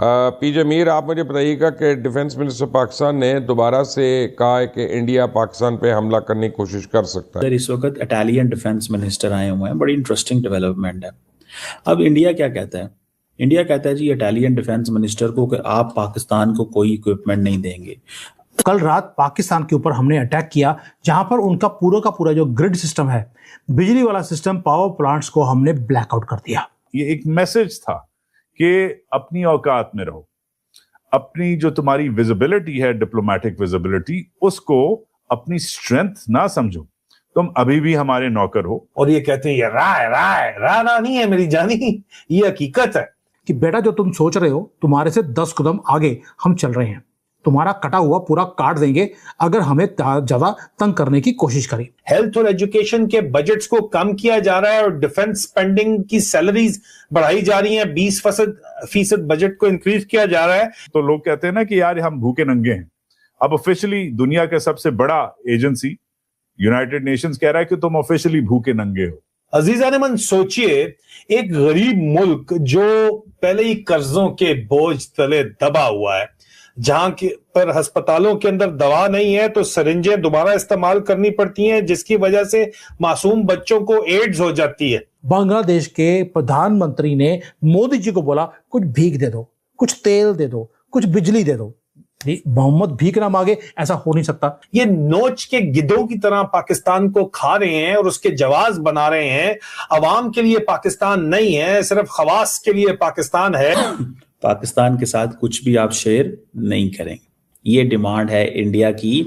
पीजे मीर, आप मुझे बताइएगा कि डिफेंस मिनिस्टर पाकिस्तान ने दोबारा से कहा है कि इंडिया पाकिस्तान पे हमला करने की कोशिश कर सकता है। इस वक्त इटालियन डिफेंस मिनिस्टर आए हुए हैं, बड़ी इंटरेस्टिंग डेवलपमेंट है। अब इंडिया क्या कहता है? इंडिया कहता है जी इटालियन डिफेंस मिनिस्टर को कि आप पाकिस्तान को कोई इक्विपमेंट नहीं देंगे। कल रात पाकिस्तान के ऊपर हमने अटैक किया, जहां पर उनका पूरा का पूरा जो ग्रिड सिस्टम है, बिजली वाला सिस्टम, पावर प्लांट्स को हमने ब्लैकआउट कर दिया। ये एक मैसेज था कि अपनी औकात में रहो, अपनी जो तुम्हारी विजिबिलिटी है, डिप्लोमेटिक विजिबिलिटी, उसको अपनी स्ट्रेंथ ना समझो। तुम अभी भी हमारे नौकर हो। और ये कहते हैं ये राना नहीं है मेरी जानी, ये हकीकत है कि बेटा जो तुम सोच रहे हो, तुम्हारे से 10 कदम आगे हम चल रहे हैं। तुम्हारा कटा हुआ पूरा काट देंगे अगर हमें ज्यादा तंग करने की कोशिश करें। हेल्थ और एजुकेशन के बजट्स को कम किया जा रहा है और डिफेंस स्पेंडिंग की सैलरीज बढ़ाई जा रही हैं, 20% बजट को इंक्रीज किया जा रहा है। तो लोग कहते हैं ना कि यार हम भूखे नंगे हैं। अब ऑफिशियली दुनिया का सबसे बड़ा एजेंसी यूनाइटेड नेशंस कह रहा है कि तुम ऑफिशियली भूखे नंगे हो। अजीजा ने मन सोचिए, एक गरीब मुल्क जो पहले ही कर्जों के बोझ तले दबा हुआ है, जहां पर अस्पतालों के अंदर दवा नहीं है तो सरिंजें दोबारा इस्तेमाल करनी पड़ती हैं, जिसकी वजह से मासूम बच्चों को एड्स हो जाती है। बांग्लादेश के प्रधानमंत्री ने मोदी जी को बोला कुछ भीख दे दो, कुछ तेल दे दो, कुछ बिजली दे दो। मोहम्मद भीख ना मांगे, ऐसा हो नहीं सकता। ये नोच के गिद्धों की तरह पाकिस्तान को खा रहे हैं और उसके जवाब बना रहे हैं। अवाम के लिए पाकिस्तान नहीं है, सिर्फ खवास के लिए पाकिस्तान है। पाकिस्तान के साथ कुछ भी आप शेयर नहीं करेंगे, ये डिमांड है इंडिया की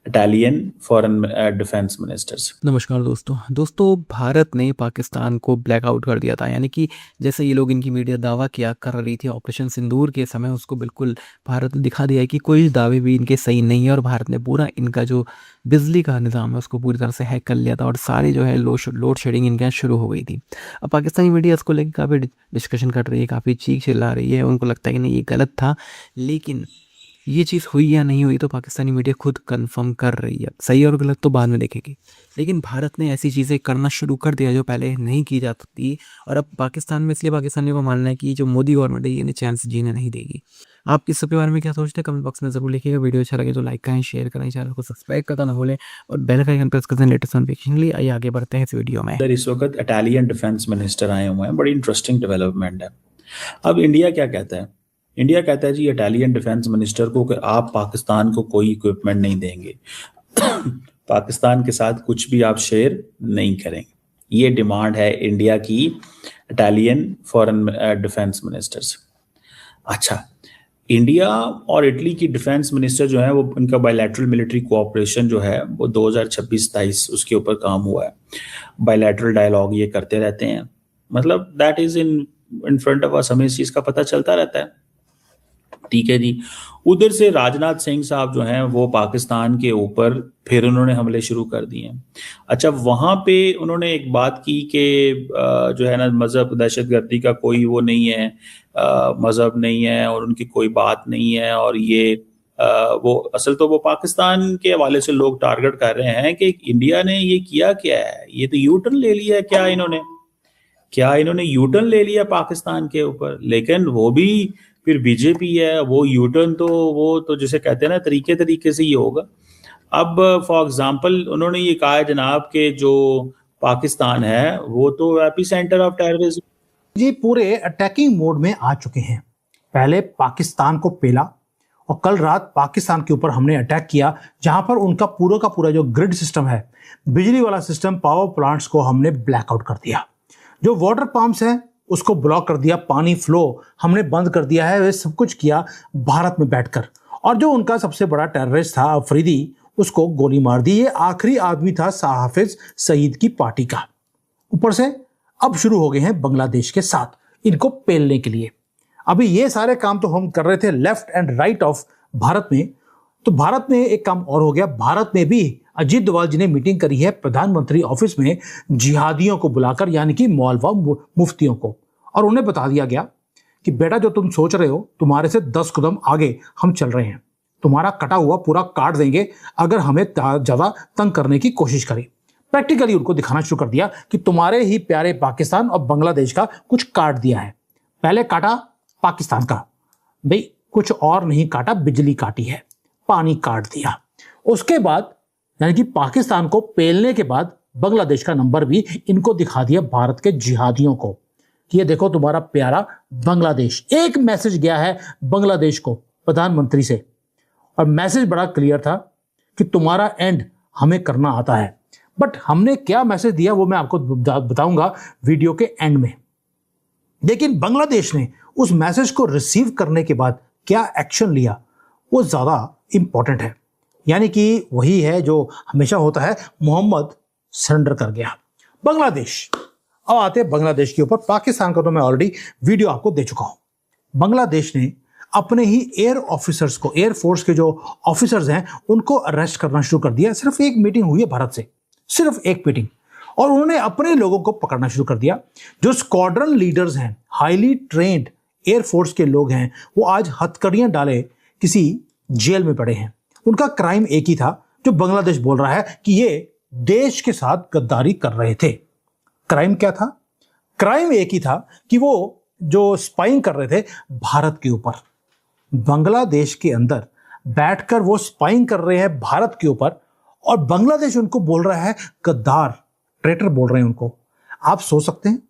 इटालियन फॉरेन डिफेंस मिनिस्टर्स। नमस्कार दोस्तों, भारत ने पाकिस्तान को ब्लैकआउट कर दिया था। यानी कि जैसे ये लोग, इनकी मीडिया दावा किया कर रही थी ऑपरेशन सिंदूर के समय, उसको बिल्कुल भारत ने दिखा दिया है कि कोई दावे भी इनके सही नहीं है और भारत ने पूरा इनका जो बिजली का निज़ाम है उसको पूरी तरह से हैक कर लिया था और सारी जो है लोड शेडिंग इनके यहाँ शुरू हो गई थी। अब पाकिस्तानी मीडिया इसको लेकर काफ़ी डिस्कशन कर रही है, काफ़ी चीख चिल्ला रही है, उनको लगता है कि नहीं ये गलत था। लेकिन ये चीज़ हुई या नहीं हुई तो पाकिस्तानी मीडिया खुद कंफर्म कर रही है, सही और गलत तो बाद में देखेगी। लेकिन भारत ने ऐसी चीज़ें करना शुरू कर दिया जो पहले नहीं की जाती थी, और अब पाकिस्तान में, इसलिए पाकिस्तानियों का मानना है कि जो मोदी गवर्नमेंट है ये इन्हें चांस जीने नहीं देगी। आप इस सब के बारे में क्या सोचते हैं कमेंट बॉक्स में ज़रूर लिखिएगा। वीडियो अच्छा लगे तो लाइक करें, शेयर करें, चैनल को सब्सक्राइब करना ना भूलें और बेल का आइकन प्रेस कर दें लेटेस्ट नोटिफिकेशन लिए। आइए आगे बढ़ते हैं इस वीडियो में। इस वक्त इटालियन डिफेंस मिनिस्टर आए हुए हैं, बड़ी इंटरेस्टिंग डेवलपमेंट है। अब इंडिया क्या कहता है? इंडिया कहता है जी इटालियन डिफेंस मिनिस्टर को कि आप पाकिस्तान को कोई इक्विपमेंट नहीं देंगे। पाकिस्तान के साथ कुछ भी आप शेयर नहीं करेंगे, ये डिमांड है इंडिया की इटालियन फॉरेन डिफेंस मिनिस्टर्स। अच्छा, इंडिया और इटली की डिफेंस मिनिस्टर जो है वो, उनका बायलैटरल मिलिट्री कोऑपरेशन जो है वो 2026-27 उसके ऊपर काम हुआ है। बायलैटरल डायलॉग ये करते रहते हैं, मतलब that is in front of us, हमें इस चीज का पता चलता रहता है। ठीक है जी। उधर से राजनाथ सिंह साहब जो हैं वो पाकिस्तान के ऊपर फिर उन्होंने हमले शुरू कर दिए हैं। अच्छा, वहां पे उन्होंने एक बात की कि जो है ना, मजहब दहशतगर्दी का कोई वो नहीं है, मजहब नहीं है और उनकी कोई बात नहीं है, और ये वो असल तो वो पाकिस्तान के हवाले से लोग टारगेट कर रहे हैं कि इंडिया ने ये किया क्या है, ये तो यू टर्न ले लिया है, क्या इन्होंने यू टर्न ले लिया पाकिस्तान के ऊपर। लेकिन वो भी फिर बीजेपी है, वो यू टर्न तो वो तो जैसे कहते हैं ना तरीके से ही होगा। अब फॉर एग्जांपल उन्होंने ये कहा है जनाब कि जो पाकिस्तान है वो तो एपी सेंटर ऑफ टेररिज्म। ये पूरे अटैकिंग मोड में आ चुके हैं। पहले पाकिस्तान को पेला और कल रात पाकिस्तान के ऊपर हमने अटैक किया, जहां पर उनका पूरा का पूरा जो ग्रिड सिस्टम है, बिजली वाला सिस्टम, पावर प्लांट्स को हमने ब्लैकआउट कर दिया। जो वाटर पंप्स हैं उसको ब्लॉक कर दिया, पानी फ्लो हमने बंद कर दिया है। वे सब कुछ किया भारत में बैठकर। और जो उनका सबसे बड़ा टेररिस्ट था अफरीदी, उसको गोली मार दी। ये आखिरी आदमी था हाफिज सईद की पार्टी का। ऊपर से अब शुरू हो गए हैं बांग्लादेश के साथ इनको पेलने के लिए। अभी ये सारे काम तो हम कर रहे थे left and right of Bharat में, तो भारत में एक काम और हो गया। भारत में भी अजीत डोभाल जी ने मीटिंग करी है प्रधानमंत्री ऑफिस में जिहादियों को बुलाकर, यानी कि मौलवा मुफ्तियों को, और उन्हें बता दिया गया कि बेटा जो तुम सोच रहे हो, तुम्हारे से 10 कदम आगे हम चल रहे हैं। तुम्हारा कटा हुआ पूरा काट देंगे अगर हमें ज्यादा तंग करने की कोशिश करें। प्रैक्टिकली उनको दिखाना शुरू कर दिया कि तुम्हारे ही प्यारे पाकिस्तान और बांग्लादेश का कुछ काट दिया है। पहले काटा पाकिस्तान का, भाई कुछ और नहीं काटा, बिजली काटी है, पानी काट दिया। उसके बाद यानी कि पाकिस्तान को पेलने के बाद बांग्लादेश का नंबर भी इनको दिखा दिया भारत के जिहादियों को कि ये देखो तुम्हारा प्यारा बांग्लादेश। एक मैसेज गया है बांग्लादेश को प्रधानमंत्री से, और मैसेज बड़ा क्लियर था कि तुम्हारा एंड हमें करना आता है। बट हमने क्या मैसेज दिया वो मैं आपको बताऊंगा वीडियो के एंड में। लेकिन बांग्लादेश ने उस मैसेज को रिसीव करने के बाद क्या एक्शन लिया वो ज्यादा इंपॉर्टेंट है। यानी कि वही है जो हमेशा होता है, मोहम्मद सरेंडर कर गया। बांग्लादेश, अब आते हैं बांग्लादेश के ऊपर। पाकिस्तान का तो मैं ऑलरेडी वीडियो आपको दे चुका हूं। बांग्लादेश ने अपने ही एयर ऑफिसर्स को, एयर फोर्स के जो ऑफिसर्स हैं उनको अरेस्ट करना शुरू कर दिया। सिर्फ एक मीटिंग हुई है भारत से, सिर्फ एक मीटिंग, और उन्होंने अपने लोगों को पकड़ना शुरू कर दिया। जो स्क्वाड्रन लीडर्स हैं, हाईली ट्रेंड एयर फोर्स के लोग हैं, वो आज हथकड़ियां डाले किसी जेल में पड़े हैं। उनका क्राइम एक ही था जो बांग्लादेश बोल रहा है कि ये देश के साथ गद्दारी कर रहे थे। क्राइम क्या था? क्राइम एक ही था कि वो जो स्पाइंग कर रहे थे भारत के ऊपर। बांग्लादेश के अंदर बैठकर वो स्पाइंग कर रहे हैं भारत के ऊपर, और बांग्लादेश उनको बोल रहा है गद्दार, ट्रेटर बोल रहे हैं उनको। आप सोच सकते हैं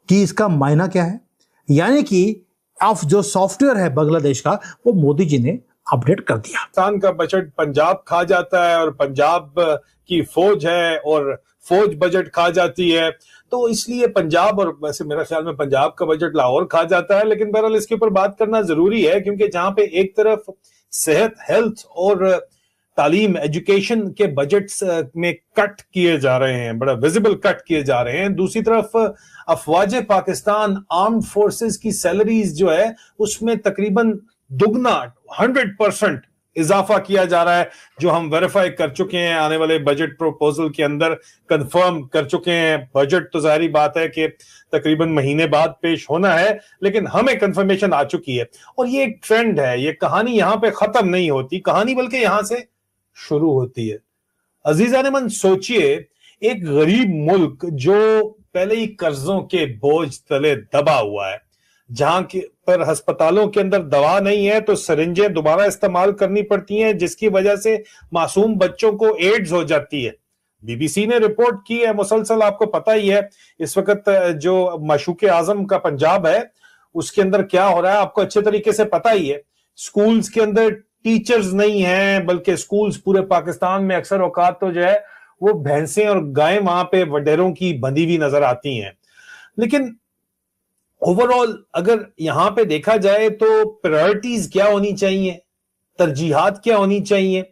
कि इसका मायना क्या है? यानी कि अब जो सॉफ्टवेयर है बांग्लादेश का वो मोदी जी ने अपडेट कर दिया। पाकिस्तान का बजट पंजाब खा जाता है और पंजाब की फौज है और फौज बजट खा जाती है, तो इसलिए पंजाब, और वैसे मेरा ख्याल में पंजाब का बजट लाहौर खा जाता है। लेकिन बहरहाल इसके ऊपर बात करना जरूरी है, क्योंकि जहां पे एक तरफ सेहत, हेल्थ और तालीम, एजुकेशन के बजट्स में कट किए जा रहे हैं, बड़ा विजिबल कट किए जा रहे हैं, दूसरी तरफ अफवाज पाकिस्तान आर्म्ड फोर्सेस की सैलरीज जो है उसमें तकरीबन दुगना 100% इजाफा किया जा रहा है, जो हम वेरीफाई कर चुके हैं, आने वाले बजट प्रोपोजल के अंदर कंफर्म कर चुके हैं। बजट तो जाहिर बात है कि तकरीबन महीने बाद पेश होना है, लेकिन हमें कंफर्मेशन आ चुकी है। और ये एक ट्रेंड है, ये कहानी यहां पे खत्म नहीं होती, कहानी बल्कि यहां से शुरू होती है। अजीजान मन, सोचिए एक गरीब मुल्क जो पहले ही कर्जों के बोझ तले दबा हुआ है, जहां पर अस्पतालों के अंदर दवा नहीं है तो सिरिंजें दोबारा इस्तेमाल करनी पड़ती हैं, जिसकी वजह से मासूम बच्चों को एड्स हो जाती है। बीबीसी ने रिपोर्ट की है मुसलसल, आपको पता ही है इस वक्त जो मशूक आजम का पंजाब है उसके अंदर क्या हो रहा है, आपको अच्छे तरीके से पता ही है। स्कूल्स के अंदर टीचर्स नहीं हैं, बल्कि स्कूल्स पूरे पाकिस्तान में अक्सर औकात तो जो है वो भैंसें और गायें वहां पे वडेरों की बंधी हुई नजर आती हैं। लेकिन ओवरऑल अगर यहां पे देखा जाए तो प्रायोरिटीज क्या होनी चाहिए, तरजीहात क्या होनी चाहिए,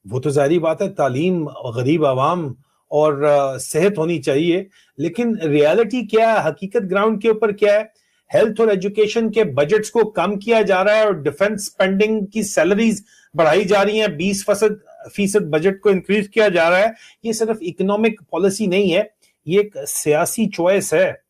वो तो जाहिर बात है तालीम, गरीब आवाम और सेहत होनी चाहिए। लेकिन रियलिटी क्या है, हकीकत ग्राउंड के ऊपर क्या है? हेल्थ और एजुकेशन के बजट्स को कम किया जा रहा है और डिफेंस स्पेंडिंग की सैलरीज बढ़ाई जा रही हैं, 20% बजट को इंक्रीज किया जा रहा है। ये सिर्फ इकोनॉमिक पॉलिसी नहीं है, ये एक सियासी चॉइस है।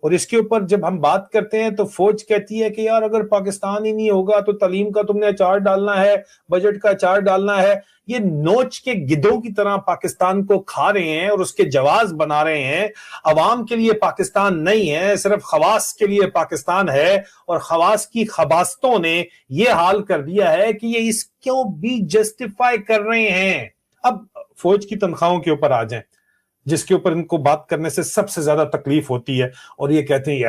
और इसके ऊपर जब हम बात करते हैं तो फौज कहती है कि यार अगर पाकिस्तान ही नहीं होगा तो तालीम का तुमने अचार डालना है, बजट का अचार डालना है। ये नोच के गिद्धों की तरह पाकिस्तान को खा रहे हैं और उसके जवाब बना रहे हैं। अवाम के लिए पाकिस्तान नहीं है, सिर्फ खवास के लिए पाकिस्तान है, और खवास की खबास्तों ने ये हाल कर दिया है कि ये इसको भी जस्टिफाई कर रहे हैं। अब फौज की तनख्वाहों के ऊपर आ जाएं, जिसके ऊपर इनको बात करने से सबसे ज्यादा तकलीफ होती है, और ये कहते हैं यार